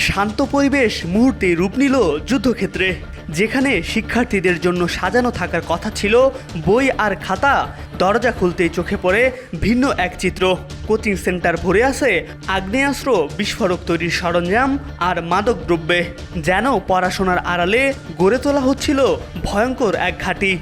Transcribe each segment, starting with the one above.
শান্ত পরিবেশ মুহূর্তে রূপ নিল যুদ্ধক্ষেত্রে, যেখানে শিক্ষার্থীদের জন্য সাজানো থাকার কথা ছিল বই আর খাতা। দরজা খুলতেই চোখে পড়ে ভিন্ন এক চিত্র। কোচিং সেন্টার ভরে আছে আগ্নেয়াস্ত্র, বিস্ফোরক তৈরির সরঞ্জাম আর মাদক দ্রব্যে। যেন পড়াশোনার আড়ালে গড়ে তোলা হচ্ছিল ভয়ঙ্কর এক ঘাঁটি।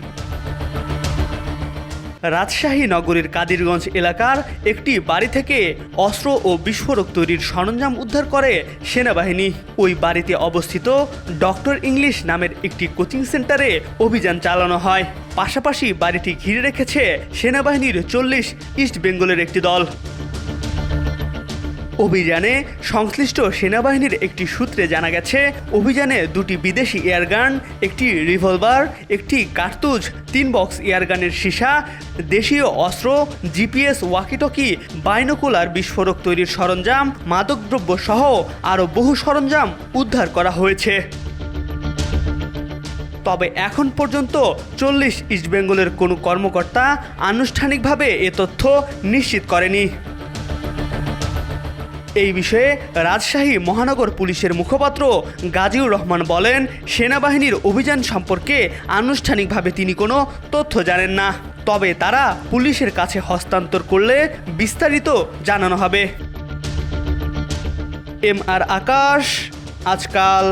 রাজশাহী নগরীর কাদিরগঞ্জ এলাকার একটি বাড়ি থেকে অস্ত্র ও বিস্ফোরক তৈরির সরঞ্জাম উদ্ধার করে সেনাবাহিনী। ওই বাড়িতে অবস্থিত ডক্টর ইংলিশ নামের একটি কোচিং সেন্টারে অভিযান চালানো হয়। পাশাপাশি বাড়িটি ঘিরে রেখেছে সেনাবাহিনীর 40 ইস্ট বেঙ্গলের একটি দল। অভিযানে সংশ্লিষ্ট সেনাবাহিনীর একটি সূত্রে জানা গেছে, অভিযানে 2টি বিদেশি এয়ারগান, একটি রিভলভার, একটি কার্তুজ, 3 বক্স এয়ারগানের সীসা, দেশীয় অস্ত্র, জিপিএস, ওয়াকিটকি, বাইনোকুলার, বিস্ফোরক তৈরির সরঞ্জাম, মাদকদ্রব্য সহ আরও বহু সরঞ্জাম উদ্ধার করা হয়েছে। তবে এখন পর্যন্ত 40 ইস্টবেঙ্গলের কোনো কর্মকর্তা আনুষ্ঠানিকভাবে এ তথ্য নিশ্চিত করেনি। এই বিষয়ে রাজশাহী মহানগর পুলিশের মুখপাত্র গাজীউর রহমান বলেন, সেনাবাহিনীর অভিযান সম্পর্কে আনুষ্ঠানিকভাবে তিনি কোনো তথ্য জানেন না। তবে তারা পুলিশের কাছে হস্তান্তর করলে বিস্তারিত জানানো হবে। MR আকাশ, আজকাল।